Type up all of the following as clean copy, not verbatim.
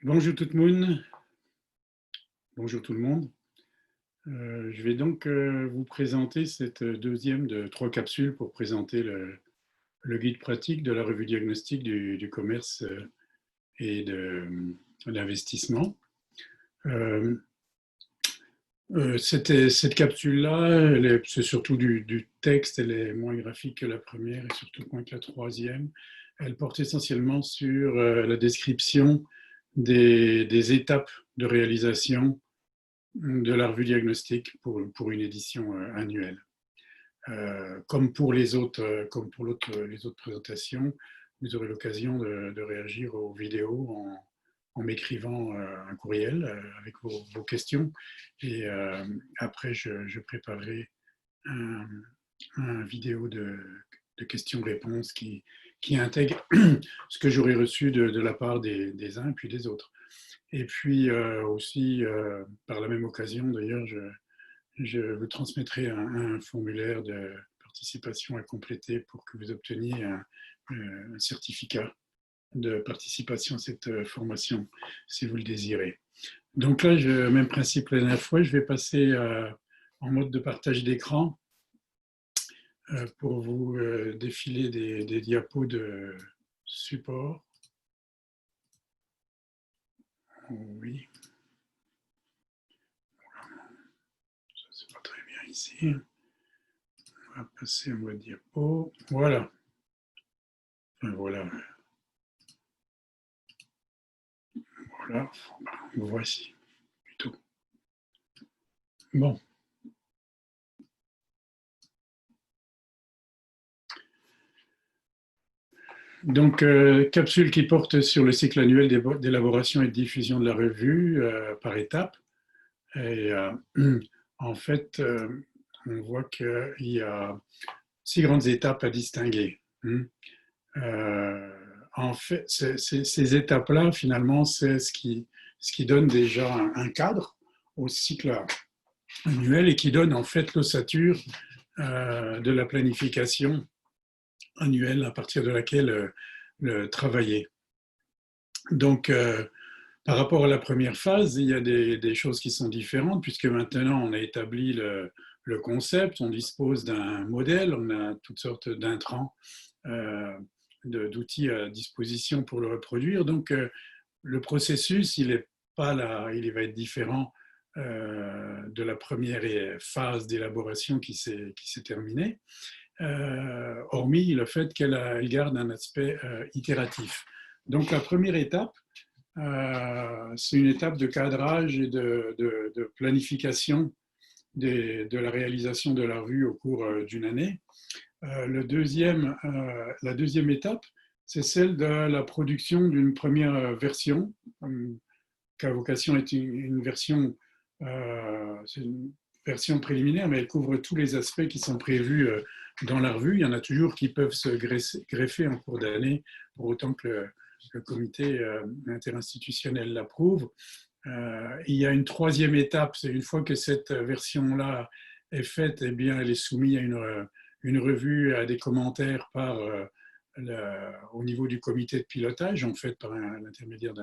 Bonjour tout le monde. Bonjour tout le monde. Je vais donc vous présenter cette deuxième de 3 capsules pour présenter le guide pratique de la revue diagnostique du commerce et de l'investissement. Cette capsule-là, c'est surtout du texte, elle est moins graphique que la première et surtout moins que la troisième. Elle porte essentiellement sur la description des étapes de réalisation de la revue diagnostique pour une édition annuelle. Comme pour les autres présentations, vous aurez l'occasion de réagir aux vidéos en m'écrivant un courriel avec vos questions. Et après, je préparerai un vidéo de questions-réponses qui intègre ce que j'aurai reçu de la part des uns puis des autres. Et puis aussi, par la même occasion, d'ailleurs, je vous transmettrai un formulaire de participation à compléter pour que vous obteniez un certificat de participation à cette formation, si vous le désirez. Donc là, même principe la dernière fois, je vais passer en mode de partage d'écran pour vous défiler des diapos de support. Oui. Ça, c'est pas très bien ici. On va passer en mode diapo. Voilà. Enfin, voilà. Voilà. Voici. Plutôt. Bon. Donc, capsule qui porte sur le cycle annuel d'élaboration et de diffusion de la revue par étapes. Et en fait, on voit qu'il y a 6 grandes étapes à distinguer. En fait, ces étapes-là, finalement, c'est ce qui donne déjà un cadre au cycle annuel et qui donne en fait l'ossature de la planification annuelle à partir de laquelle travailler. Donc, par rapport à la première phase, il y a des choses qui sont différentes puisque maintenant on a établi le concept, on dispose d'un modèle, on a toutes sortes d'intrants, d'outils à disposition pour le reproduire. Donc, le processus, il est pas là, il va être différent de la première phase d'élaboration qui s'est terminée, hormis le fait qu'elle garde un aspect itératif. Donc la première étape, c'est une étape de cadrage et de planification de la réalisation de la revue au cours d'une année. La deuxième étape, c'est celle de la production d'une première version, qui a vocation à être une version, c'est une version préliminaire, mais elle couvre tous les aspects qui sont prévus dans la revue. Il y en a toujours qui peuvent se greffer en cours d'année, pour autant que le comité interinstitutionnel l'approuve. Il y a une troisième étape, c'est une fois que cette version-là est faite, eh bien, elle est soumise à une revue, à des commentaires au niveau du comité de pilotage, en fait par l'intermédiaire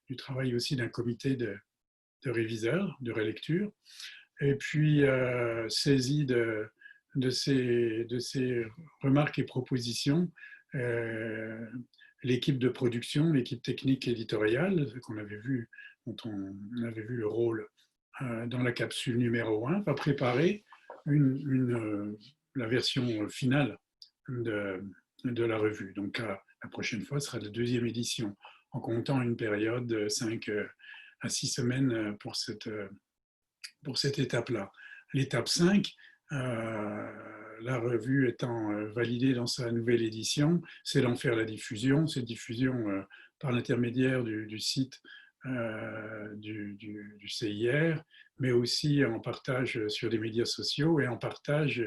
du travail aussi d'un comité de réviseurs, de relecture, et puis saisi de ces remarques et propositions, l'équipe de production, l'équipe technique éditoriale, qu'on avait vu, dont on avait vu le rôle dans la capsule numéro 1, va préparer la version finale de la revue. Donc la prochaine fois sera la deuxième édition, en comptant une période de 5 à 6 semaines pour cette étape-là. L'étape 5, la revue étant validée dans sa nouvelle édition, c'est d'en faire la diffusion. Cette diffusion par l'intermédiaire du site du CIR, mais aussi en partage sur les médias sociaux et en partage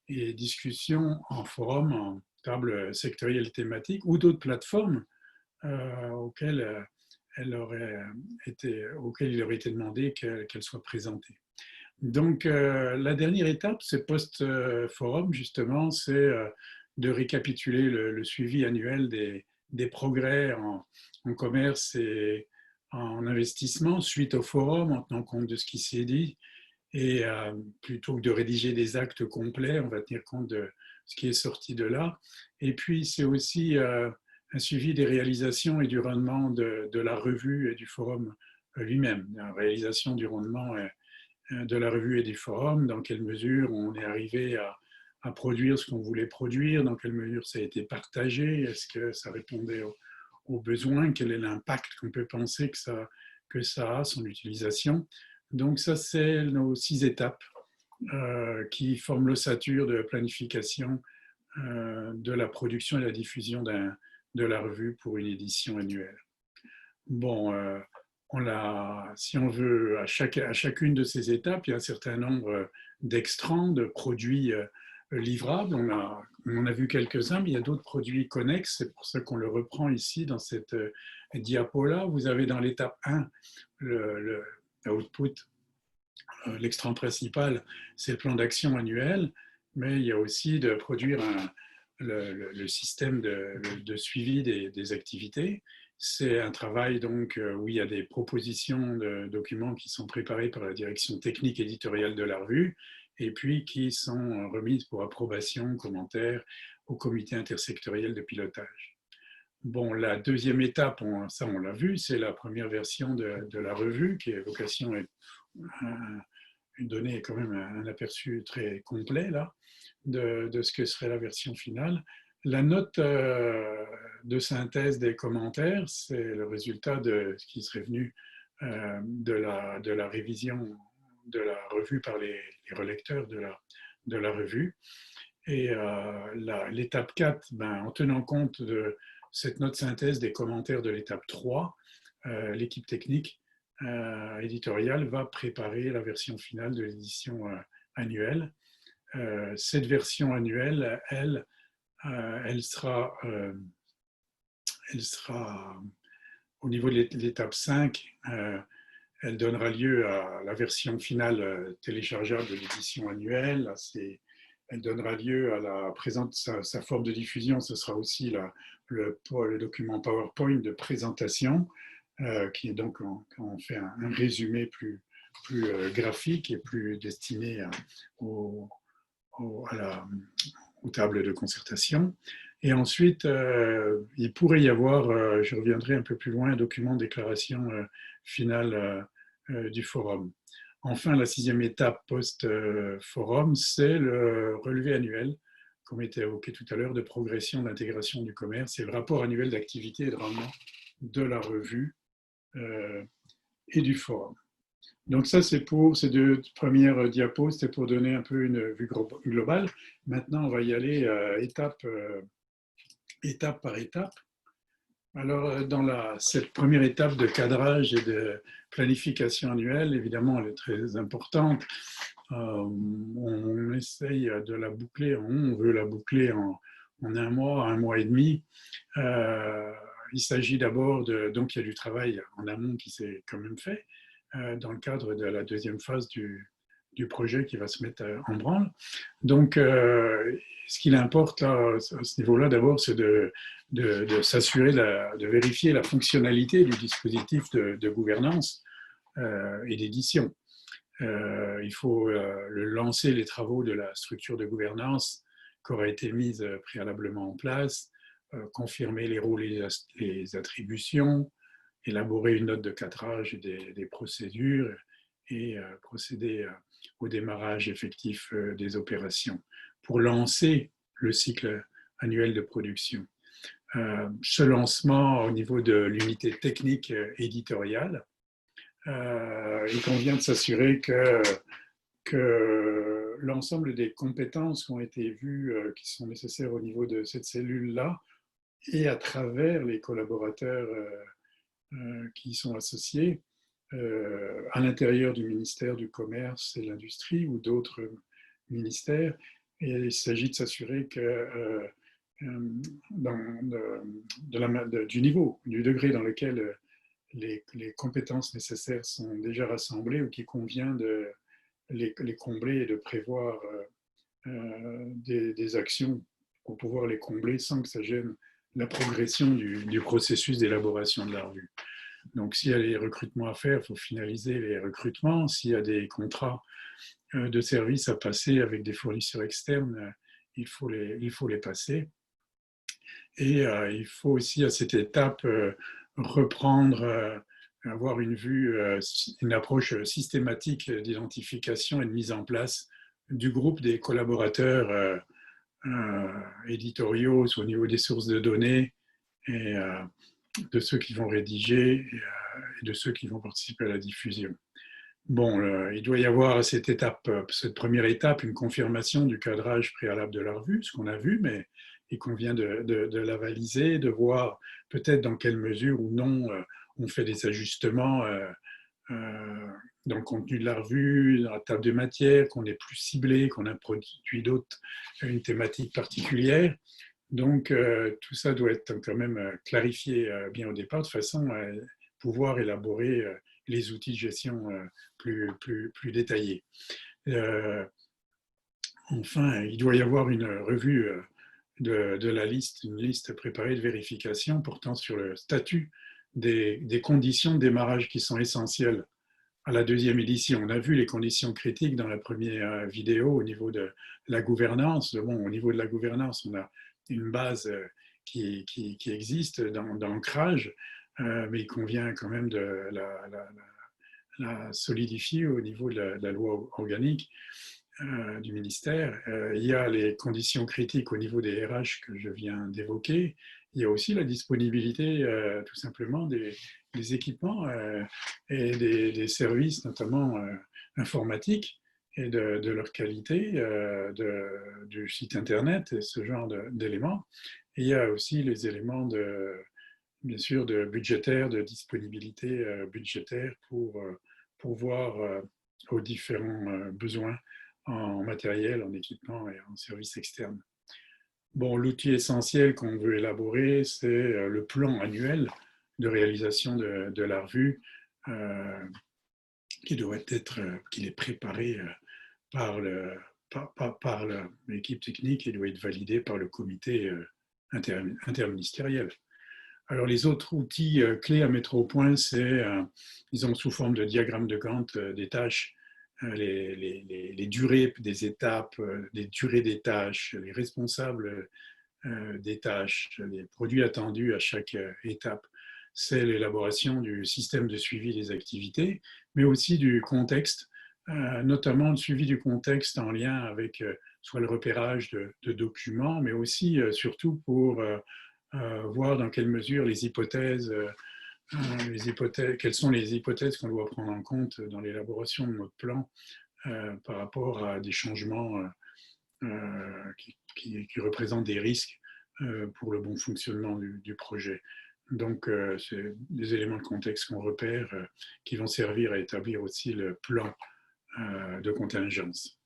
et discussion en forum, en table sectorielle thématique ou d'autres plateformes auxquelles il aurait été demandé qu'elle soit présentée. Donc, la dernière étape, c'est post-forum, justement, c'est de récapituler le suivi annuel des progrès en commerce et en investissement suite au forum, en tenant compte de ce qui s'est dit. Et plutôt que de rédiger des actes complets, on va tenir compte de ce qui est sorti de là. Et puis, c'est aussi un suivi des réalisations et du rendement de la revue et du forum lui-même. La réalisation du rendement de la revue et du forum, dans quelle mesure on est arrivé à produire ce qu'on voulait produire, dans quelle mesure ça a été partagé, est-ce que ça répondait aux besoins, quel est l'impact qu'on peut penser que ça a, son utilisation. Donc ça, c'est nos 6 étapes qui forment l'ossature de la planification de la production et la diffusion de la revue pour une édition annuelle. Bon, si on veut, à chacune de ces étapes, il y a un certain nombre d'extrants, de produits livrables. On en a vu quelques-uns, mais il y a d'autres produits connexes. C'est pour ça qu'on le reprend ici dans cette diapo-là. Vous avez dans l'étape 1 l'output, l'extrant principal, c'est le plan d'action annuel, mais il y a aussi de produire le système de suivi des activités. C'est un travail donc où il y a des propositions de documents qui sont préparés par la direction technique éditoriale de la revue et puis qui sont remises pour approbation, commentaires au comité intersectoriel de pilotage. Bon, la deuxième étape, ça on l'a vu, c'est la première version de la revue qui a vocation à donner quand même un aperçu très complet là de ce que serait la version finale. La note de synthèse des commentaires, c'est le résultat de ce qui serait venu de la révision de la revue par les relecteurs de la revue. Et l'étape 4, en tenant compte de cette note synthèse des commentaires de l'étape 3, l'équipe technique éditoriale va préparer la version finale de l'édition annuelle. Cette version annuelle, elle sera au niveau de l'étape 5, elle donnera lieu à la version finale téléchargeable de l'édition annuelle. Elle donnera lieu à sa forme de diffusion, ce sera aussi le document PowerPoint de présentation, qui est donc, on fait un résumé plus graphique et plus destiné aux tables de concertation. Et ensuite, il pourrait y avoir, je reviendrai un peu plus loin, un document de déclaration finale du forum. Enfin, la 6e étape post-forum, c'est le relevé annuel, comme était évoqué tout à l'heure, de progression d'intégration du commerce et le rapport annuel d'activité et de rendement de la revue et du forum. Donc ça, c'est pour ces 2 premières diapos, c'était pour donner un peu une vue globale. Maintenant, on va y aller étape par étape. Alors, dans cette première étape de cadrage et de planification annuelle, évidemment, elle est très importante. On essaye de la boucler, on veut la boucler en 1 mois et demi. Il s'agit d'abord donc il y a du travail en amont qui s'est quand même fait dans le cadre de la 2e phase du projet qui va se mettre en branle. Donc, ce qu'il importe à ce niveau-là, d'abord, c'est de s'assurer, de vérifier la fonctionnalité du dispositif de gouvernance et d'édition. Il faut lancer les travaux de la structure de gouvernance qui aura été mise préalablement en place, confirmer les rôles et les attributions, élaborer une note de cadrage des procédures et procéder au démarrage effectif des opérations pour lancer le cycle annuel de production. Ce lancement au niveau de l'unité technique éditoriale, il convient de s'assurer que l'ensemble des compétences qui ont été vues, qui sont nécessaires au niveau de cette cellule-là, et à travers les collaborateurs qui y sont associés, à l'intérieur du ministère du Commerce et de l'Industrie ou d'autres ministères. Et il s'agit de s'assurer que du niveau, du degré dans lequel les compétences nécessaires sont déjà rassemblées ou qu'il convient de les combler et de prévoir des actions pour pouvoir les combler sans que ça gêne la progression du processus d'élaboration de la revue. Donc, s'il y a des recrutements à faire, il faut finaliser les recrutements. S'il y a des contrats de services à passer avec des fournisseurs externes, il faut les passer. Et il faut aussi à cette étape reprendre, avoir une vue, une approche systématique d'identification et de mise en place du groupe des collaborateurs éditoriaux au niveau des sources de données et de ceux qui vont rédiger et de ceux qui vont participer à la diffusion. Bon, il doit y avoir à cette étape, cette première étape, une confirmation du cadrage préalable de la revue, ce qu'on a vu, mais il convient de l'avaliser, de voir peut-être dans quelle mesure ou non on fait des ajustements dans le contenu de la revue, dans la table de matière, qu'on est plus ciblé, qu'on a produit d'autres, une thématique particulière. Donc, tout ça doit être quand même clarifié bien au départ, de façon à pouvoir élaborer les outils de gestion plus détaillés. Enfin, il doit y avoir une revue de la liste, une liste préparée de vérification portant sur le statut des conditions de démarrage qui sont essentielles à la deuxième édition. On a vu les conditions critiques dans la première vidéo au niveau de la gouvernance. Bon, au niveau de la gouvernance, on a une base qui existe dans l'ancrage, mais il convient quand même de la solidifier au niveau de la loi organique du ministère. Il y a les conditions critiques au niveau des RH que je viens d'évoquer. Il y a aussi la disponibilité tout simplement des équipements et des services, notamment informatiques, et de leur qualité, du site internet et ce genre d'éléments. Et il y a aussi les éléments bien sûr de budgétaire, de disponibilité budgétaire pour pourvoir aux différents besoins en matériel, en équipement et en services externes. Bon, l'outil essentiel qu'on veut élaborer, c'est le plan annuel de réalisation de la revue qui doit être, qu'il est préparé par l'équipe technique et doit être validé par le comité interministériel. Alors, les autres outils clés à mettre au point, c'est, disons, sous forme de diagramme de Gantt des tâches, les durées des étapes, les durées des tâches, les responsables des tâches, les produits attendus à chaque étape. C'est l'élaboration du système de suivi des activités, mais aussi du contexte, notamment le suivi du contexte en lien avec soit le repérage de documents, mais aussi, surtout, pour voir dans quelle mesure quelles sont les hypothèses qu'on doit prendre en compte dans l'élaboration de notre plan par rapport à des changements qui représentent des risques pour le bon fonctionnement du projet. Donc, c'est des éléments de contexte qu'on repère qui vont servir à établir aussi le plan de contingence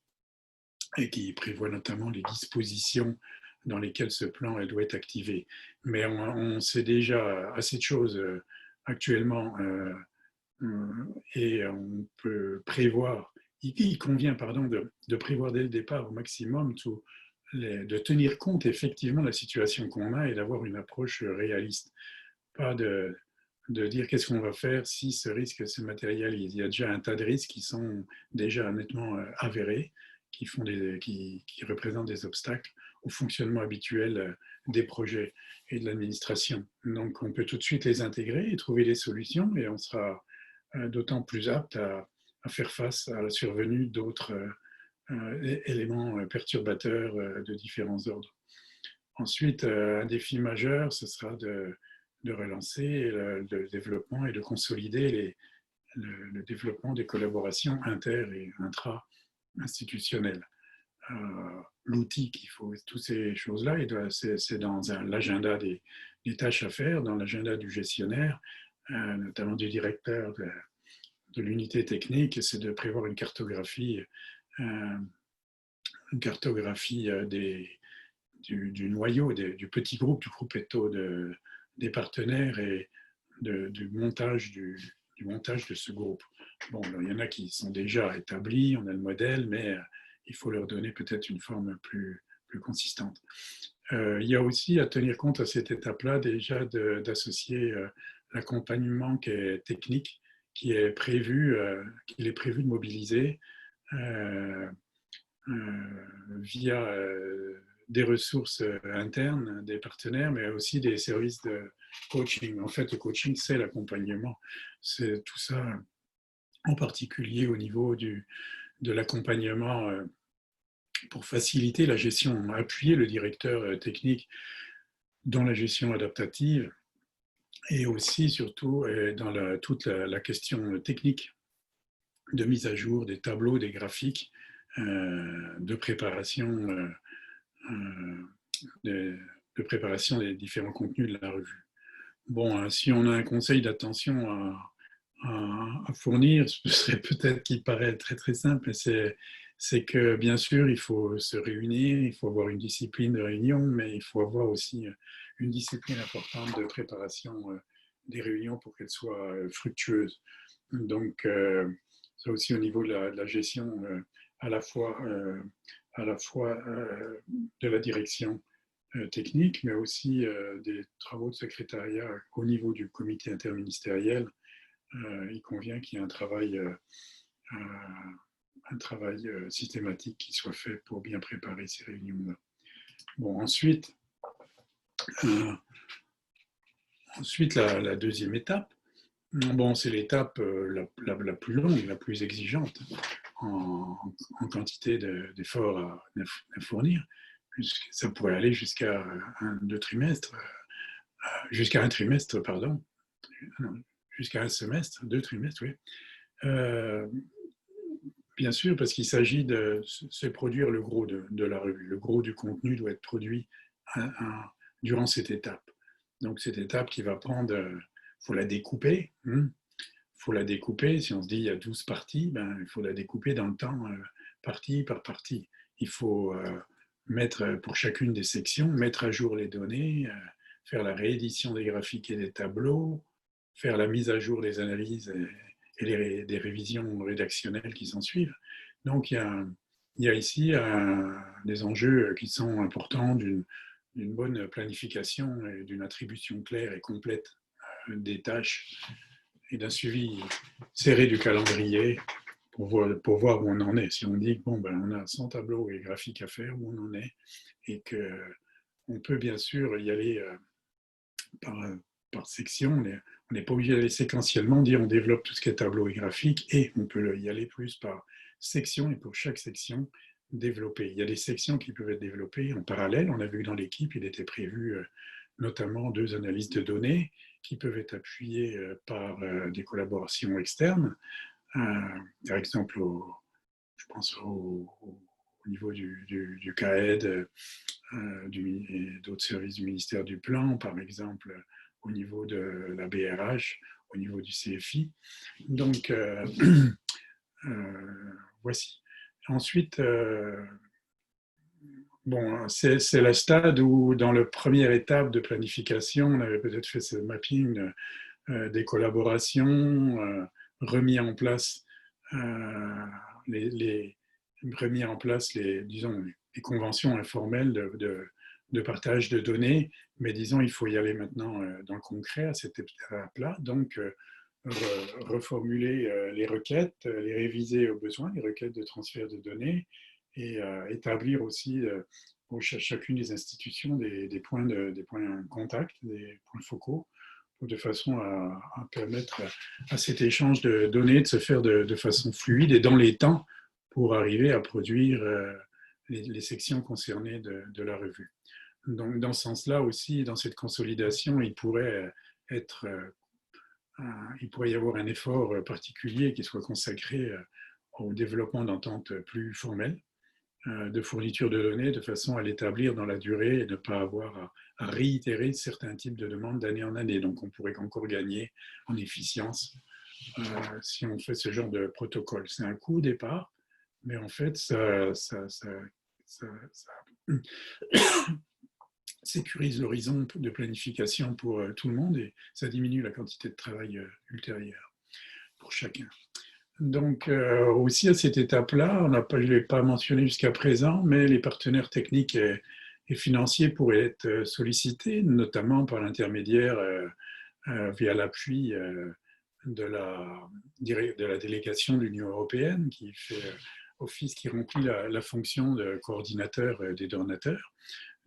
et qui prévoit notamment les dispositions dans lesquelles ce plan doit être activé. Mais on sait déjà assez de choses actuellement et on peut prévoir, il convient pardon, de prévoir dès le départ au maximum, de tenir compte effectivement de la situation qu'on a et d'avoir une approche réaliste. Pas de dire qu'est-ce qu'on va faire si ce risque se matérialise. Il y a déjà un tas de risques qui sont déjà nettement avérés, qui représentent des obstacles au fonctionnement habituel des projets et de l'administration. Donc on peut tout de suite les intégrer et trouver des solutions et on sera d'autant plus apte à faire face à la survenue d'autres éléments perturbateurs de différents ordres. Ensuite, un défi majeur, ce sera de relancer le développement et de consolider le développement des collaborations inter- et intra-institutionnelles. L'outil qu'il faut, toutes ces choses-là, c'est dans l'agenda des tâches à faire, dans l'agenda du gestionnaire, notamment du directeur de l'unité technique, c'est de prévoir une cartographie du noyau, du petit groupe, du groupe des partenaires et du montage de ce groupe. Bon, alors, il y en a qui sont déjà établis, on a le modèle, mais il faut leur donner peut-être une forme plus consistante. Il y a aussi à tenir compte à cette étape-là déjà d'associer l'accompagnement qui est technique, qu'il est prévu de mobiliser via des ressources internes, des partenaires, mais aussi des services de coaching. En fait, le coaching, c'est l'accompagnement. C'est tout ça, en particulier au niveau de l'accompagnement pour faciliter la gestion, appuyer le directeur technique dans la gestion adaptative et aussi, surtout, dans toute la question technique de mise à jour des tableaux, des graphiques, de préparation de préparation des différents contenus de la revue. Bon, si on a un conseil d'attention à fournir, ce serait peut-être qu'il paraît très très simple, c'est que bien sûr il faut se réunir, il faut avoir une discipline de réunion, mais il faut avoir aussi une discipline importante de préparation des réunions pour qu'elles soient fructueuses. Donc ça aussi au niveau de la gestion à la fois de la direction technique, mais aussi des travaux de secrétariat au niveau du comité interministériel. Il convient qu'il y ait un travail systématique qui soit fait pour bien préparer ces réunions-là. Bon, ensuite la deuxième étape, bon, c'est l'étape la plus longue, la plus exigeante en quantité d'efforts à fournir. Ça pourrait aller jusqu'à un trimestre, pardon, jusqu'à un semestre, 2 trimestres, oui. Bien sûr, parce qu'il s'agit de se produire le gros de la revue. Le gros du contenu doit être produit durant cette étape. Donc cette étape qui va prendre, il faut la découper. Faut la découper. Si on se dit il y a 12 parties, ben, il faut la découper dans le temps, partie par partie. Il faut mettre pour chacune des sections, mettre à jour les données, faire la réédition des graphiques et des tableaux, faire la mise à jour des analyses et des révisions rédactionnelles qui s'en suivent. Donc il y a ici des enjeux qui sont importants d'une bonne planification et d'une attribution claire et complète des tâches et d'un suivi serré du calendrier pour voir où on en est. Si on dit que bon, ben, on a 100 tableaux et graphiques à faire, où on en est, et qu'on peut bien sûr y aller par section. On n'est pas obligé d'aller séquentiellement, dire on développe tout ce qui est tableau et graphique, et on peut y aller plus par section, et pour chaque section, développer. Il y a des sections qui peuvent être développées en parallèle. On a vu que dans l'équipe, il était prévu notamment 2 analyses de données qui peuvent être appuyées par des collaborations externes. Par exemple, je pense au niveau du CAED et d'autres services du ministère du Plan, par exemple au niveau de la BRH, au niveau du CFI. Donc, voici. Ensuite, bon, c'est le stade où, dans la première étape de planification, on avait peut-être fait ce mapping des collaborations, remis en place disons, les conventions informelles de partage de données, mais disons, il faut y aller maintenant dans le concret à cette étape-là, donc reformuler les requêtes, les réviser au besoin, les requêtes de transfert de données, et établir aussi pour chacune des institutions des points de contact, des points focaux, de façon à permettre à cet échange de données de se faire de façon fluide et dans les temps pour arriver à produire les sections concernées de la revue. Donc, dans ce sens-là aussi, dans cette consolidation, il pourrait y avoir un effort particulier qui soit consacré au développement d'ententes plus formelles, de fourniture de données, de façon à l'établir dans la durée et ne pas avoir à réitérer certains types de demandes d'année en année. Donc on pourrait encore gagner en efficience si on fait ce genre de protocole. C'est un coût au départ, mais en fait ça sécurise l'horizon de planification pour tout le monde et ça diminue la quantité de travail ultérieure pour chacun. Donc aussi à cette étape-là, je ne l'ai pas mentionné jusqu'à présent, mais les partenaires techniques et financiers pourraient être sollicités, notamment par l'intermédiaire via l'appui de la délégation de l'Union européenne qui fait office, qui remplit la fonction de coordinateur des donateurs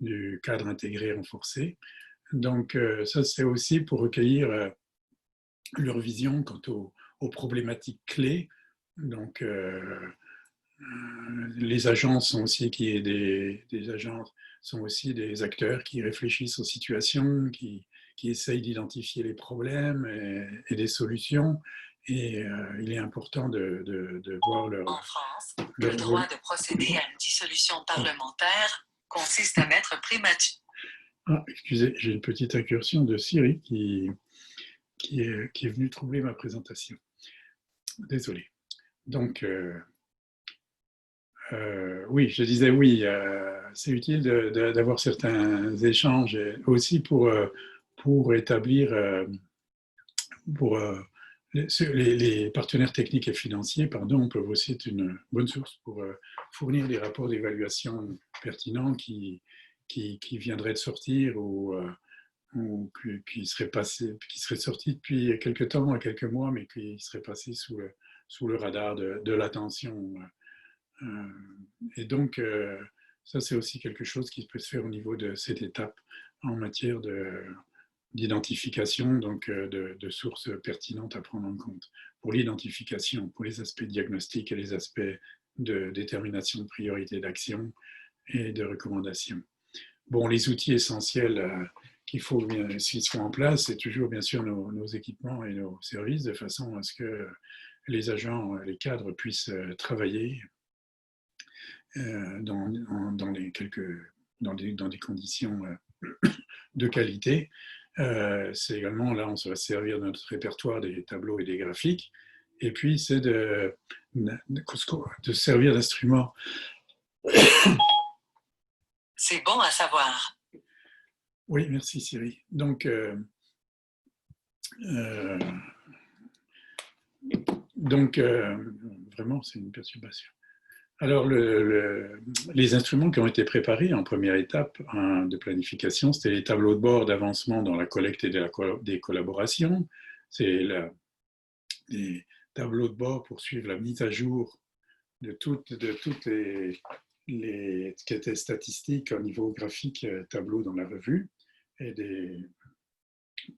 du cadre intégré renforcé. Donc ça, c'est aussi pour recueillir leur vision quant aux problématiques clés. Donc les agences sont aussi des agences sont aussi des acteurs qui réfléchissent aux situations, qui essayent d'identifier les problèmes et des solutions. Et il est important de voir En France, le droit de procéder à une dissolution parlementaire consiste à mettre primature. Ah, excusez, j'ai une petite incursion de Siri qui est venue troubler ma présentation. Désolé. Donc, oui, je disais oui, c'est utile d'avoir certains échanges aussi pour établir, pour les partenaires techniques et financiers, pardon, peuvent aussi être une bonne source pour fournir des rapports d'évaluation pertinents qui viendraient de sortir ou qui seraient sortis depuis quelques temps, quelques mois, mais qui seraient passés sous le radar de l'attention. Et donc, ça, c'est aussi quelque chose qui peut se faire au niveau de cette étape en matière d'identification, donc de sources pertinentes à prendre en compte pour l'identification, pour les aspects diagnostiques et les aspects de détermination de priorité d'action et de recommandation. Bon, les outils essentiels qu'il faut s'ils sont en place, c'est toujours bien sûr nos équipements et nos services, de façon à ce que les agents, les cadres puissent travailler dans des conditions de qualité. C'est également, là, on se va servir de notre répertoire des tableaux et des graphiques. Et puis, c'est de servir d'instrument. C'est bon à savoir. Oui, merci Siri. Donc, vraiment, c'est une perturbation. Alors, les instruments qui ont été préparés en première étape de planification, c'était les tableaux de bord d'avancement dans la collecte et des collaborations. C'est les tableaux de bord pour suivre la mise à jour de toutes les ce qui était statistique au niveau graphique, tableau dans la revue, et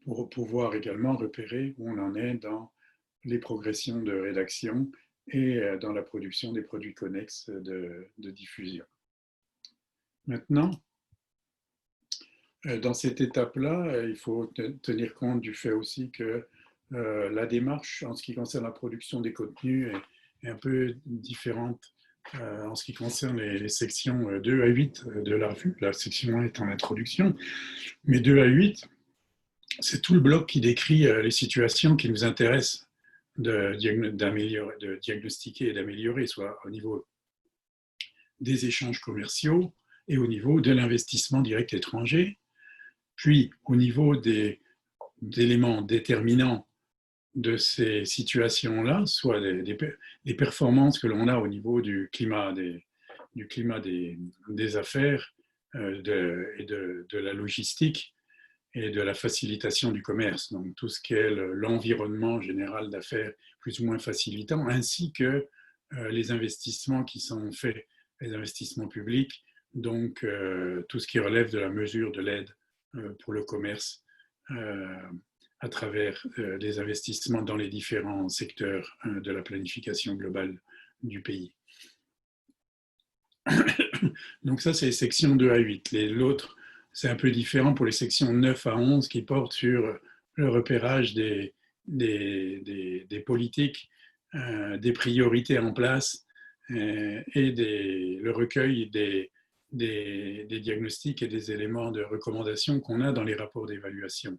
pour pouvoir également repérer où on en est dans les progressions de rédaction et dans la production des produits connexes de diffusion. Maintenant, dans cette étape-là, il faut tenir compte du fait aussi que la démarche en ce qui concerne la production des contenus est un peu différente en ce qui concerne les sections 2 à 8 de la revue. La section 1 est en introduction, mais 2 à 8, c'est tout le bloc qui décrit les situations qui nous intéressent de diagnostiquer et d'améliorer, soit au niveau des échanges commerciaux et au niveau de l'investissement direct étranger, puis au niveau des éléments déterminants de ces situations-là, soit des performances que l'on a au niveau du climat des affaires et de la logistique et de la facilitation du commerce, donc tout ce qui est l'environnement général d'affaires plus ou moins facilitant, ainsi que les investissements qui sont faits, les investissements publics, donc tout ce qui relève de la mesure de l'aide pour le commerce à travers des investissements dans les différents secteurs de la planification globale du pays. Donc ça, c'est les sections 2 à 8. L'autre, c'est un peu différent pour les sections 9 à 11 qui portent sur le repérage des politiques, des priorités en place et le recueil des diagnostics et des éléments de recommandation qu'on a dans les rapports d'évaluation.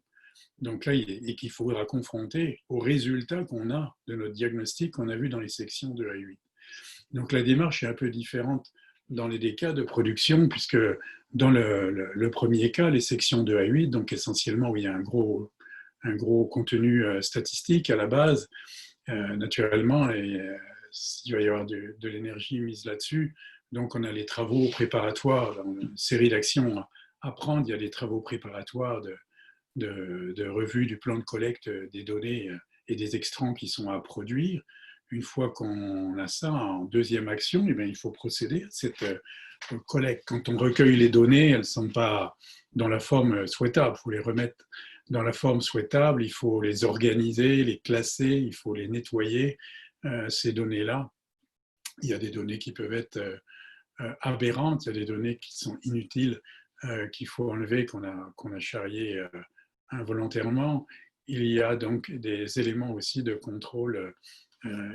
Donc là, et qu'il faudra confronter aux résultats qu'on a de notre diagnostic qu'on a vu dans les sections 2 à 8. Donc la démarche est un peu différente dans les cas de production, puisque dans le premier cas, les sections 2 à 8, donc essentiellement où il y a un gros contenu statistique à la base, naturellement, et il va y avoir de l'énergie mise là-dessus. Donc on a les travaux préparatoires, une série d'actions à prendre. Il y a des travaux préparatoires de revue du plan de collecte des données et des extrants qui sont à produire. Une fois qu'on a ça en deuxième action, eh bien, il faut procéder à cette collecte. Quand on recueille les données, elles ne sont pas dans la forme souhaitable. Il faut les remettre dans la forme souhaitable, il faut les organiser, les classer, il faut les nettoyer. Ces données-là, il y a des données qui peuvent être aberrantes, il y a des données qui sont inutiles, qu'il faut enlever, qu'on a charriées involontairement. Il y a donc des éléments aussi de contrôle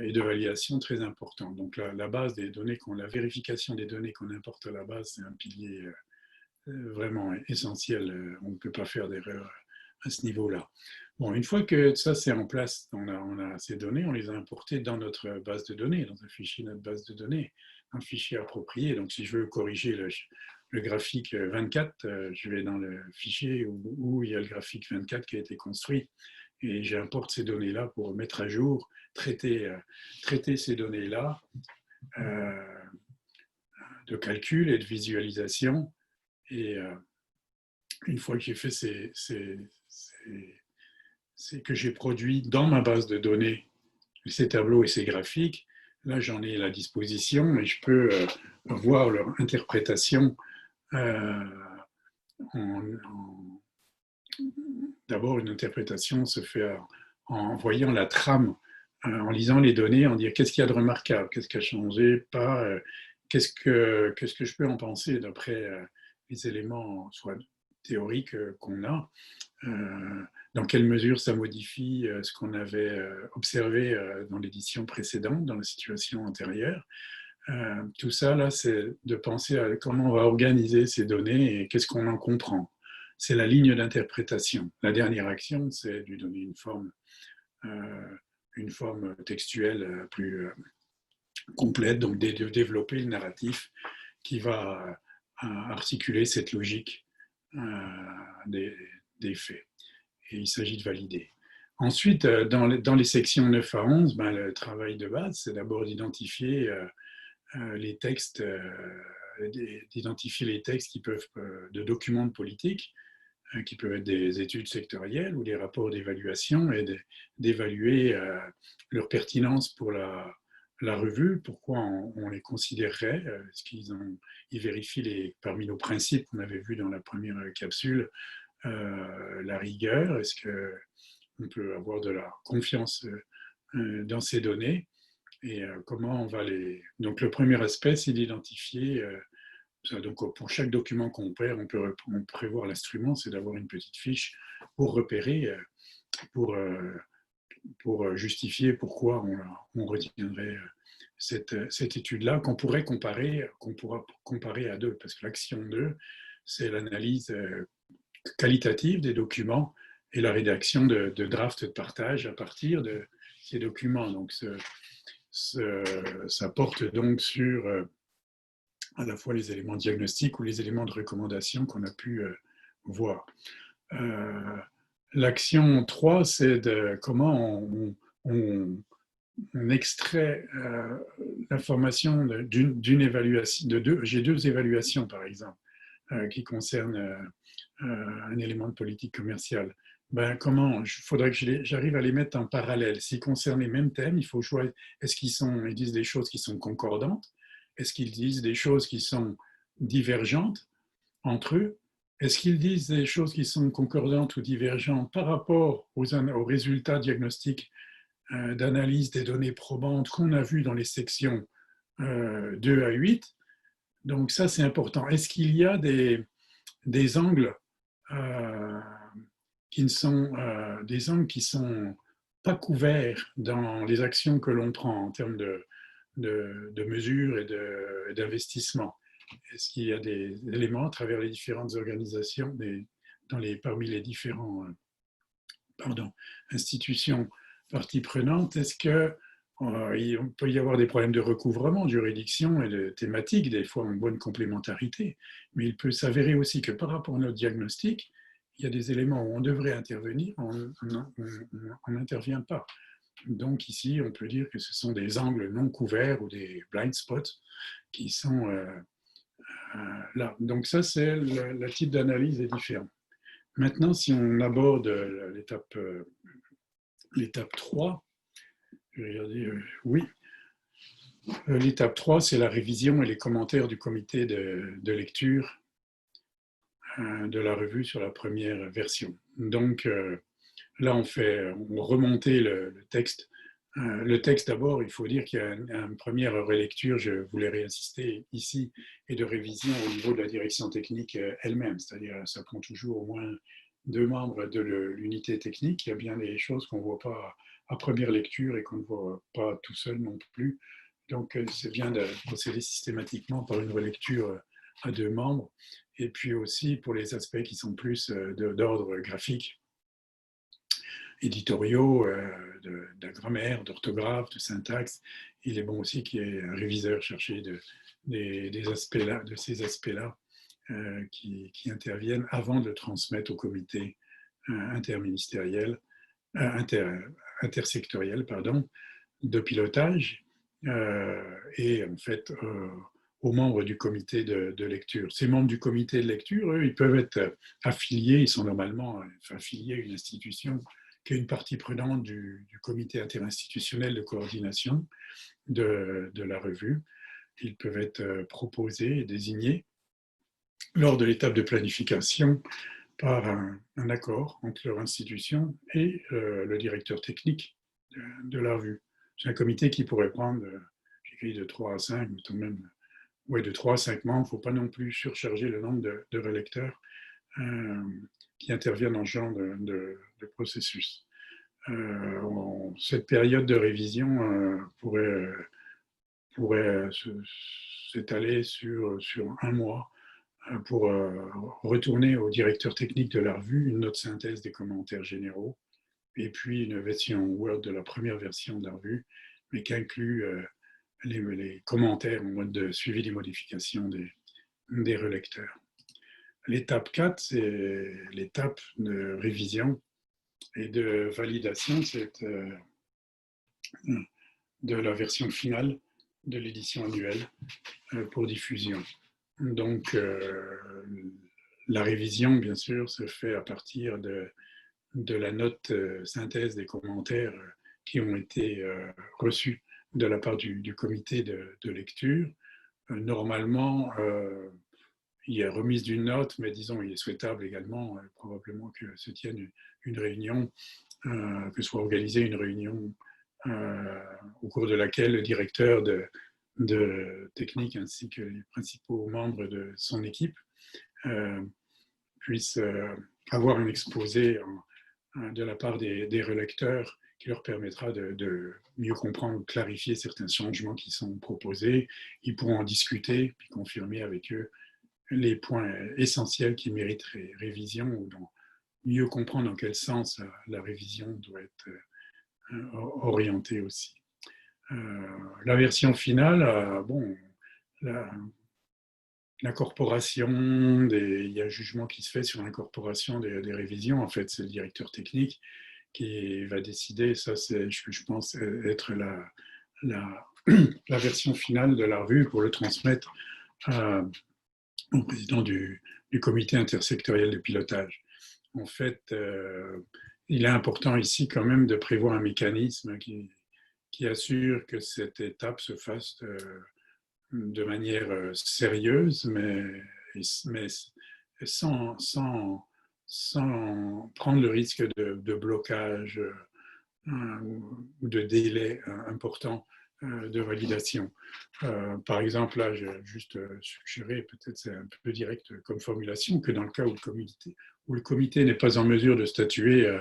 et de validation très importants. Donc la base des données, la vérification des données qu'on importe à la base, c'est un pilier vraiment essentiel. On ne peut pas faire d'erreur à ce niveau-là. Bon, une fois que ça c'est en place, on a ces données, on les a importées dans notre base de données, dans un fichier notre base de données, un fichier approprié. Donc si je veux corriger le graphique 24, je vais dans le fichier où il y a le graphique 24 qui a été construit et j'importe ces données-là pour mettre à jour, traiter ces données-là de calcul et de visualisation. Et une fois que j'ai fait que j'ai produit dans ma base de données ces tableaux et ces graphiques, là j'en ai à la disposition et je peux voir leur interprétation. D'abord, une interprétation se fait en voyant la trame, en lisant les données, en dire qu'est-ce qu'il y a de remarquable, qu'est-ce qui a changé, pas qu'est-ce que je peux en penser d'après les éléments soit théoriques qu'on a. Dans quelle mesure ça modifie ce qu'on avait observé dans l'édition précédente, dans la situation antérieure. Tout ça, là, c'est de penser à comment on va organiser ces données et qu'est-ce qu'on en comprend. C'est la ligne d'interprétation. La dernière action, c'est de lui donner une forme textuelle plus complète, donc de développer le narratif qui va articuler cette logique des faits. Et il s'agit de valider. Ensuite, dans les sections 9 à 11, ben, le travail de base, c'est d'abord d'identifier les textes, qui peuvent, de documents de politique, qui peuvent être des études sectorielles ou des rapports d'évaluation, et d'évaluer leur pertinence pour la revue, pourquoi on les considérerait, est-ce ils vérifient parmi nos principes qu'on avait vus dans la première capsule, la rigueur, est-ce qu'on peut avoir de la confiance dans ces données, et comment on va les... Donc le premier aspect, c'est d'identifier, donc pour chaque document qu'on perd, on peut prévoir l'instrument, c'est d'avoir une petite fiche pour repérer, pour justifier pourquoi on retiendrait cette étude-là, qu'on pourra comparer à deux, parce que l'action 2, c'est l'analyse qualitative des documents et la rédaction de drafts de partage à partir de ces documents. Donc ça porte donc sur à la fois les éléments diagnostiques ou les éléments de recommandation qu'on a pu voir. L'action 3, c'est de comment on extrait l'information d'une évaluation, j'ai deux évaluations par exemple, qui concernent un élément de politique commerciale. Ben, il faudrait que j'arrive à les mettre en parallèle. S'ils concernent les mêmes thèmes, il faut choisir, est-ce qu'ils disent des choses qui sont concordantes? Est-ce qu'ils disent des choses qui sont divergentes entre eux? Est-ce qu'ils disent des choses qui sont concordantes ou divergentes par rapport aux résultats diagnostiques d'analyse des données probantes qu'on a vues dans les sections 2 à 8? Donc ça, c'est important. Est-ce qu'il y a des angles qui sont pas couverts dans les actions que l'on prend en termes de mesures et d'investissement? Est-ce qu'il y a des éléments à travers les différentes organisations, parmi les différentes institutions parties prenantes? Est-ce qu'il peut y avoir des problèmes de recouvrement, de juridiction et de thématiques, des fois en bonne complémentarité, mais il peut s'avérer aussi que par rapport à notre diagnostic, il y a des éléments où on devrait intervenir, on n'intervient pas. Donc ici, on peut dire que ce sont des angles non couverts ou des blind spots qui sont là. Donc ça, c'est le type d'analyse est différent. Maintenant, si on aborde l'étape 3, je vais regarder, oui. L'étape 3, c'est la révision et les commentaires du comité de lecture de la revue sur la première version. Donc là, on remontait le texte. Le texte d'abord, il faut dire qu'il y a une première relecture, je voulais réinsister ici, et de révision au niveau de la direction technique elle-même, c'est-à-dire ça prend toujours au moins 2 membres de l'unité technique. Il y a bien des choses qu'on ne voit pas à première lecture et qu'on ne voit pas tout seul non plus. Donc c'est bien de procéder systématiquement par une relecture à 2 membres. Et puis aussi pour les aspects qui sont plus d'ordre graphique, éditoriaux, de grammaire, d'orthographe, de syntaxe. Il est bon aussi qu'il y ait un réviseur chargé de ces aspects-là qui interviennent avant de transmettre au comité interministériel, intersectoriel, pardon, de pilotage et en fait aux membres du comité de lecture. Ces membres du comité de lecture, eux, ils peuvent être affiliés, ils sont normalement affiliés à une institution qui est une partie prenante du comité interinstitutionnel de coordination de la revue. Ils peuvent être proposés et désignés lors de l'étape de planification par un accord entre leur institution et le directeur technique de la revue. C'est un comité qui pourrait prendre, j'écris de 3 à 5, même de 3 à 5 membres. Il ne faut pas non plus surcharger le nombre de relecteurs qui interviennent dans ce genre de processus. Cette période de révision pourrait s'étaler sur 1 mois pour retourner au directeur technique de la revue une note synthèse des commentaires généraux et puis une version Word de la première version de la revue, mais qui inclut les commentaires en mode de suivi des modifications des relecteurs. L'étape 4, c'est l'étape de révision et de validation de la version finale de l'édition annuelle pour diffusion. Donc, la révision, bien sûr, se fait à partir de la note synthèse des commentaires qui ont été reçus de la part du comité de lecture. Normalement, il y a remise d'une note, mais disons, il est souhaitable également, probablement que se tienne une réunion, que soit organisée une réunion au cours de laquelle le directeur de technique ainsi que les principaux membres de son équipe puissent avoir un exposé de la part des relecteurs qui leur permettra de mieux comprendre ou clarifier certains changements qui sont proposés. Ils pourront en discuter puis confirmer avec eux les points essentiels qui méritent révision ou mieux comprendre dans quel sens la révision doit être orientée aussi. La version finale, bon, l'incorporation, il y a un jugement qui se fait sur l'incorporation des révisions. En fait, c'est le directeur technique qui va décider. Ça, c'est, je pense, être la version finale de la revue pour le transmettre au président du comité intersectoriel de pilotage. En fait, il est important ici quand même de prévoir un mécanisme qui assure que cette étape se fasse de manière sérieuse, mais sans prendre le risque de blocage ou de délai important de validation. Par exemple, là, j'ai juste suggéré, peut-être c'est un peu direct comme formulation, que dans le cas où le comité n'est pas en mesure de statuer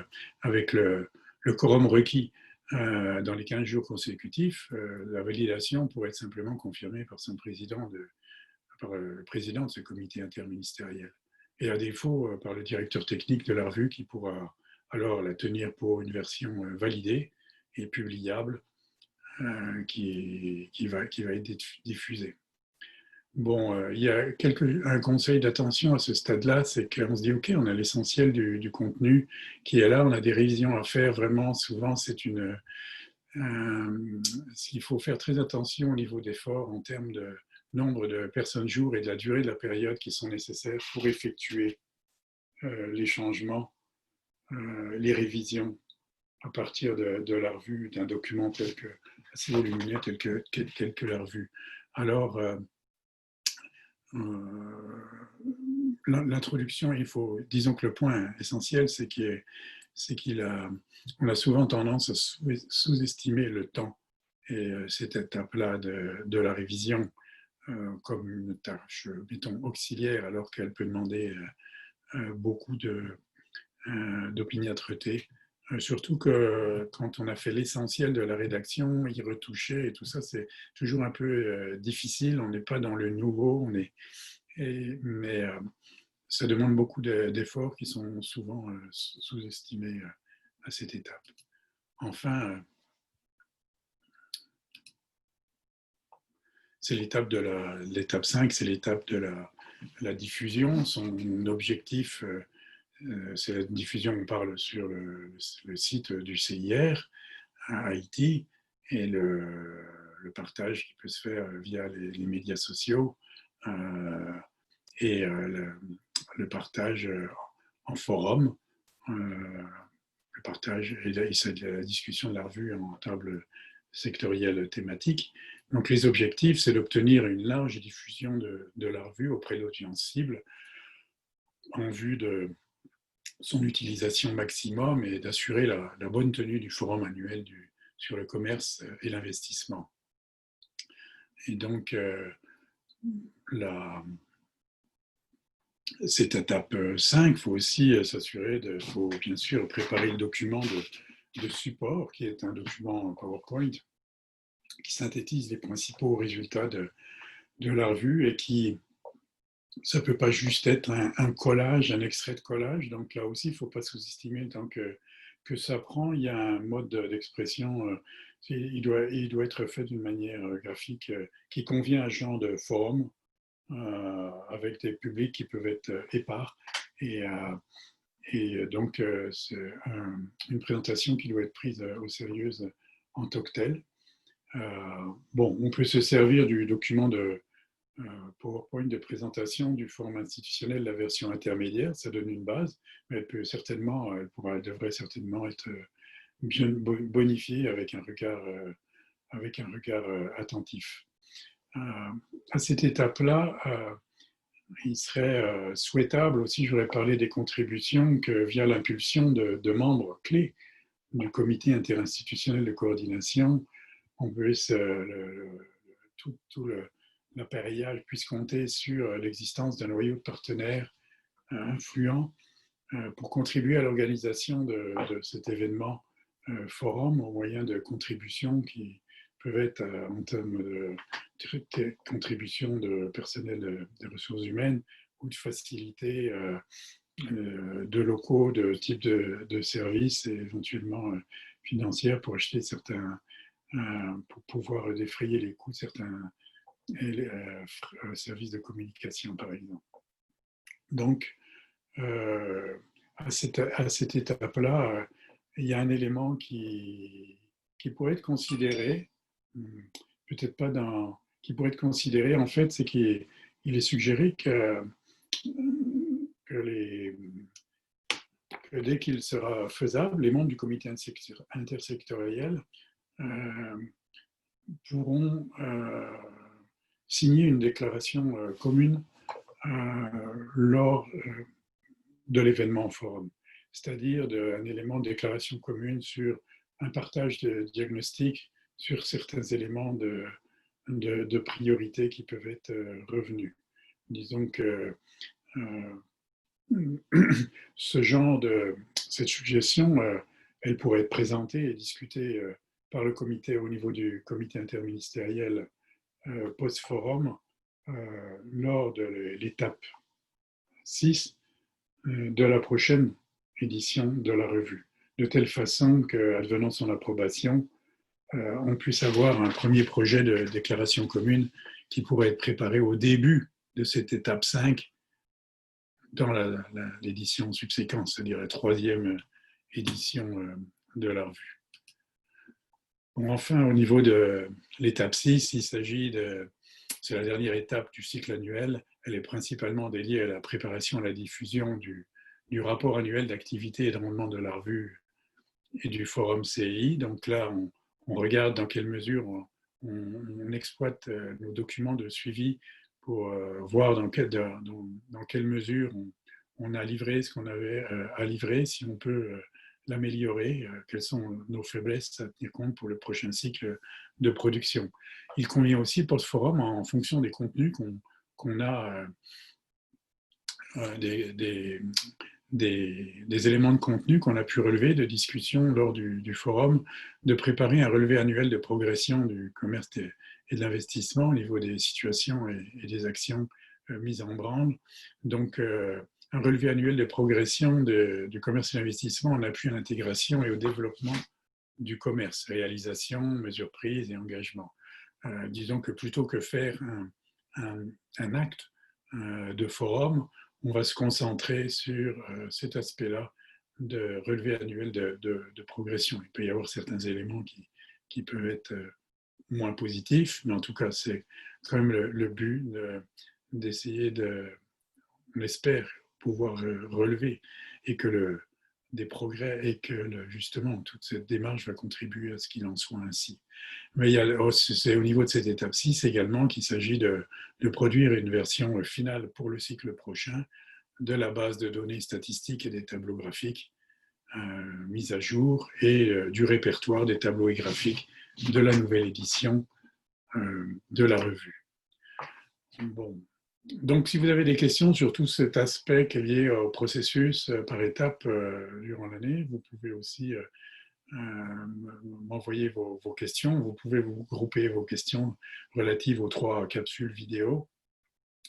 avec le quorum requis dans les 15 jours consécutifs, la validation pourrait être simplement confirmée par par le président de ce comité interministériel. Et à défaut, par le directeur technique de la revue qui pourra alors la tenir pour une version validée et publiable qui va être diffusée. Bon, il y a un conseil d'attention à ce stade-là, c'est qu'on se dit, OK, on a l'essentiel du contenu qui est là, on a des révisions à faire, vraiment, souvent, il faut faire très attention au niveau d'effort en termes de nombre de personnes jour et de la durée de la période qui sont nécessaires pour effectuer les changements, les révisions à partir de la revue d'un document assez volumineux tel que la revue. Alors, l'introduction, disons que le point essentiel, c'est qu'on a souvent tendance à sous-estimer le temps et cette étape-là de la révision comme une tâche, mettons, auxiliaire, alors qu'elle peut demander beaucoup d'opiniâtreté. Surtout que quand on a fait l'essentiel de la rédaction, y retoucher et tout ça, c'est toujours un peu difficile. On n'est pas dans le nouveau, mais ça demande beaucoup d'efforts qui sont souvent sous-estimés à cette étape. Enfin, c'est l'étape 5, c'est l'étape de la diffusion. Son objectif, c'est la diffusion, on parle sur le site du CIR à Haïti, et le partage qui peut se faire via les médias sociaux et le partage en forum, le partage et la discussion de la revue en table sectorielle thématique. Donc les objectifs, c'est d'obtenir une large diffusion de la revue auprès de l'audience cible en vue de son utilisation maximum et d'assurer la bonne tenue du forum annuel sur le commerce et l'investissement. Et donc, cette étape 5, il faut aussi s'assurer, il faut bien sûr préparer le document de support, qui est un document PowerPoint, qui synthétise les principaux résultats de la revue et qui, ça ne peut pas juste être un collage, un extrait de collage. Donc là aussi, il ne faut pas sous-estimer le temps que ça prend. Il y a un mode d'expression, il doit être fait d'une manière graphique qui convient à ce genre de forum, avec des publics qui peuvent être épars. Et donc, c'est une présentation qui doit être prise au sérieux en tant que telle. Bon, on peut se servir du document de PowerPoint de présentation du forum institutionnel, la version intermédiaire, ça donne une base, mais elle devrait certainement être bien bonifiée avec un regard attentif. À cette étape-là, il serait souhaitable aussi, je voudrais parler des contributions que via l'impulsion de membres clés du comité interinstitutionnel de coordination, on puisse tout l'appareillage puisse compter sur l'existence d'un noyau de partenaires influents pour contribuer à l'organisation de cet événement forum au moyen de contributions qui peuvent être en termes de contributions de personnel des ressources humaines ou de faciliter de locaux, de type de services et éventuellement financières pour acheter certains, pour pouvoir défrayer les coûts de certains services de communication, par exemple. Donc, à cette étape-là, il y a un élément qui pourrait être considéré, peut-être pas qui pourrait être considéré, en fait, c'est qu'il est suggéré que dès qu'il sera faisable, les membres du comité intersectoriel pourront signer une déclaration commune lors de l'événement forum, c'est-à-dire un élément de déclaration commune sur un partage de diagnostic sur certains éléments de priorité qui peuvent être revenus. Disons que cette suggestion, elle pourrait être présentée et discutée par le comité au niveau du comité interministériel post-forum lors de l'étape 6 de la prochaine édition de la revue, de telle façon qu'advenant son approbation, on puisse avoir un premier projet de déclaration commune qui pourrait être préparé au début de cette étape 5 dans l'édition subséquente, c'est-à-dire la 3e édition de la revue. Bon, enfin, au niveau de l'étape 6, il s'agit c'est la dernière étape du cycle annuel. Elle est principalement dédiée à la préparation et à la diffusion du rapport annuel d'activité et de rendement de la revue et du forum CI. Donc là, on regarde dans quelle mesure on exploite nos documents de suivi pour voir dans quelle mesure on a livré ce qu'on avait à livrer, si on peut l'améliorer, quelles sont nos faiblesses à tenir compte pour le prochain cycle de production. Il convient aussi pour ce forum, en fonction des contenus qu'on a, des éléments de contenu qu'on a pu relever, de discussion lors du forum, de préparer un relevé annuel de progression du commerce et de l'investissement au niveau des situations et des actions mises en branle. Donc, un relevé annuel de progression du commerce et de l'investissement en appui à l'intégration et au développement du commerce, réalisation, mesures prises et engagement. Disons que plutôt que faire un acte de forum, on va se concentrer sur cet aspect-là de relevé annuel de progression. Il peut y avoir certains éléments qui peuvent être moins positifs, mais en tout cas, c'est quand même le but d'essayer on espère pouvoir relever et que des progrès et que justement toute cette démarche va contribuer à ce qu'il en soit ainsi. Mais c'est au niveau de cette étape 6 également qu'il s'agit de produire une version finale pour le cycle prochain de la base de données statistiques et des tableaux graphiques mise à jour et du répertoire des tableaux et graphiques de la nouvelle édition de la revue. Bon. Donc, si vous avez des questions sur tout cet aspect qui est lié au processus par étapes durant l'année, vous pouvez aussi m'envoyer vos questions. Vous pouvez vous grouper vos questions relatives aux 3 capsules vidéo,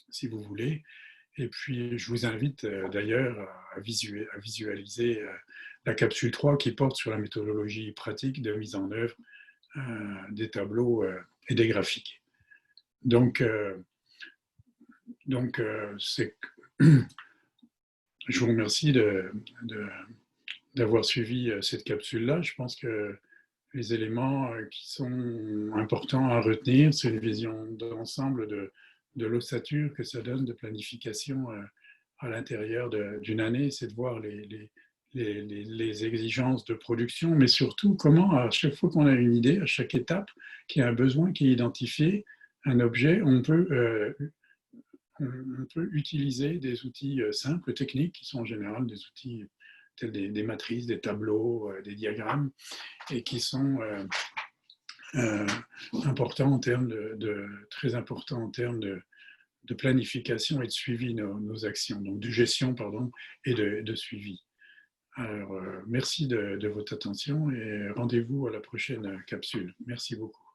si vous voulez. Et puis, je vous invite d'ailleurs à visualiser la capsule 3 qui porte sur la méthodologie pratique de mise en œuvre des tableaux et des graphiques. Donc je vous remercie d'avoir suivi cette capsule-là. Je pense que les éléments qui sont importants à retenir, c'est les visions d'ensemble de l'ossature que ça donne de planification à l'intérieur d'une année, c'est de voir les exigences de production, mais surtout comment, à chaque fois qu'on a une idée, à chaque étape, qu'il y a un besoin qui est identifié, un objet, on peut utiliser des outils simples, techniques, qui sont en général des outils tels des matrices, des tableaux, des diagrammes, et qui sont importants en termes très importants en termes de planification et de suivi de nos actions, donc de gestion et de suivi. Alors, merci de votre attention et rendez-vous à la prochaine capsule. Merci beaucoup.